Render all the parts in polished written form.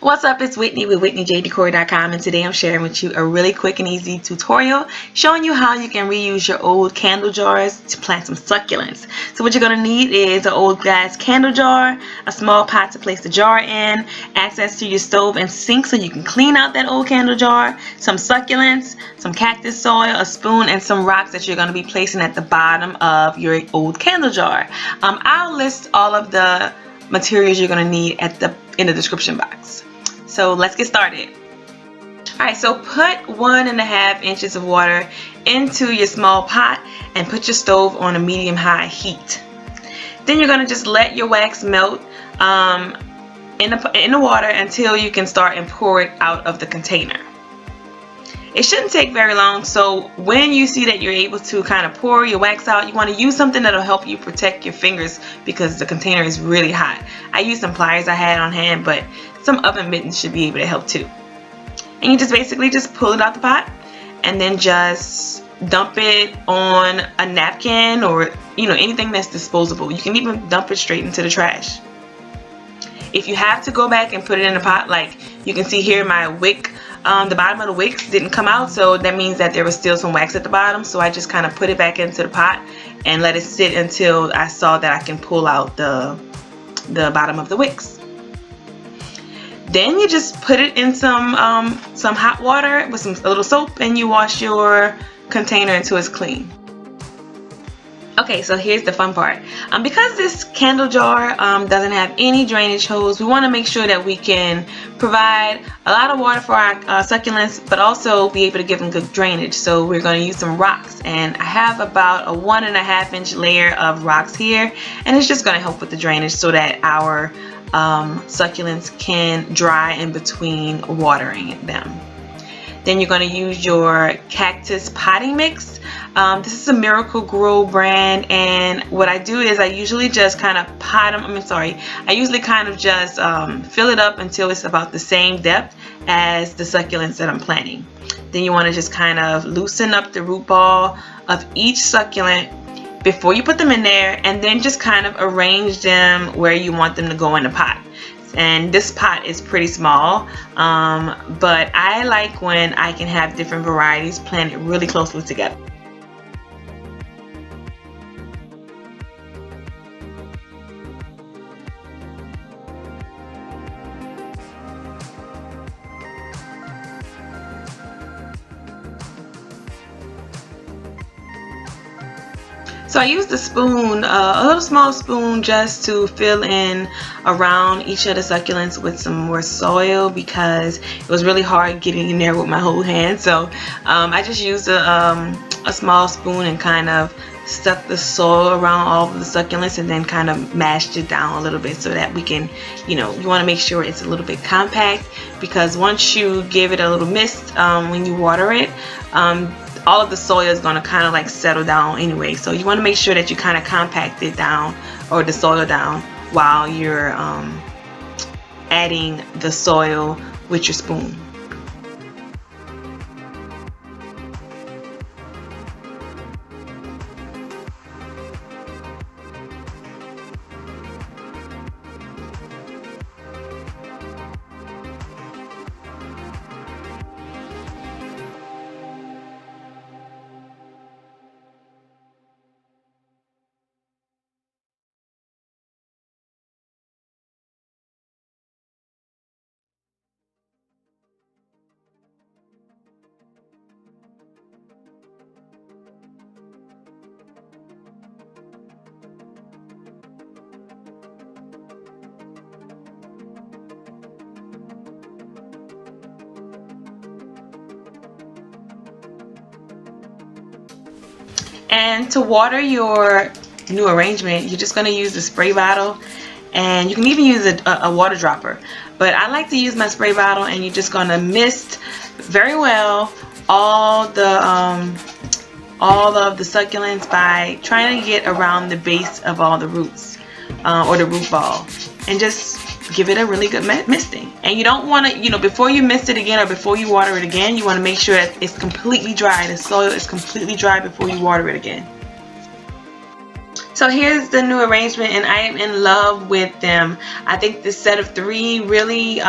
What's up, it's Whitney with WhitneyJDecor.com, and today I'm sharing with you a really quick and easy tutorial showing you how you can reuse your old candle jars to plant some succulents. So what you're going to need is an old glass candle jar, a small pot to place the jar in, access to your stove and sink so you can clean out that old candle jar, some succulents, some cactus soil, a spoon, and some rocks that you're going to be placing at the bottom of your old candle jar. I'll list all of the materials you're going to need in the description box. So let's get started. Alright, so put 1.5 inches of water into your small pot and put your stove on a medium-high heat. Then you're going to just let your wax melt in the water until you can start and pour it out of the container. It shouldn't take very long, so when you see that you're able to kind of pour your wax out, you want to use something that'll help you protect your fingers because the container is really hot. I used some pliers I had on hand, but some oven mittens should be able to help too. And you just basically just pull it out the pot and then just dump it on a napkin or anything that's disposable. You can even dump it straight into the trash. If you have to go back and put it in the pot, like you can see here, my wick, the bottom of the wicks didn't come out, so that means that there was still some wax at the bottom. So I just kind of put it back into the pot and let it sit until I saw that I can pull out the bottom of the wicks. Then you just put it in some hot water with a little soap, and you wash your container until it's clean. Okay, so here's the fun part. Because this candle jar doesn't have any drainage hose, we want to make sure that we can provide a lot of water for our succulents, but also be able to give them good drainage. So we're going to use some rocks, and I have about a 1.5 inch layer of rocks here, and it's just going to help with the drainage so that our succulents can dry in between watering them. Then you're going to use your cactus potting mix. This is a Miracle-Gro brand, and what I do is I usually just kind of I usually kind of just fill it up until it's about the same depth as the succulents that I'm planting. Then you want to just kind of loosen up the root ball of each succulent before you put them in there, and then just kind of arrange them where you want them to go in the pot. And this pot is pretty small, but I like when I can have different varieties planted really closely together. So I used a spoon, a little small spoon, just to fill in around each of the succulents with some more soil because it was really hard getting in there with my whole hand. So I just used a small spoon and kind of stuck the soil around all of the succulents and then kind of mashed it down a little bit so that we can, you want to make sure it's a little bit compact, because once you give it a little mist when you water it, all of the soil is going to kind of like settle down anyway. So you want to make sure that you kind of compact it down, or the soil down, while you're adding the soil with your spoon. And to water your new arrangement, you're just going to use the spray bottle, and you can even use a water dropper. But I like to use my spray bottle, and you're just going to mist very well all of the succulents by trying to get around the base of all the roots or the root ball, and just give it a really good misting. And you don't want to, before you mist it again or before you water it again, you want to make sure that it's completely dry. The soil is completely dry before you water it again. So here's the new arrangement, and I am in love with them. I think this set of 3 really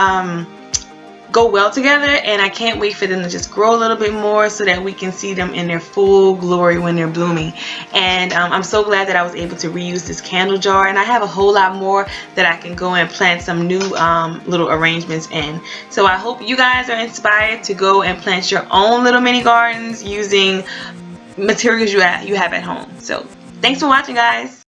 go well together, and I can't wait for them to just grow a little bit more so that we can see them in their full glory when they're blooming. And I'm so glad that I was able to reuse this candle jar, and I have a whole lot more that I can go and plant some new little arrangements in. So I hope you guys are inspired to go and plant your own little mini gardens using materials you have at home. So thanks for watching, guys.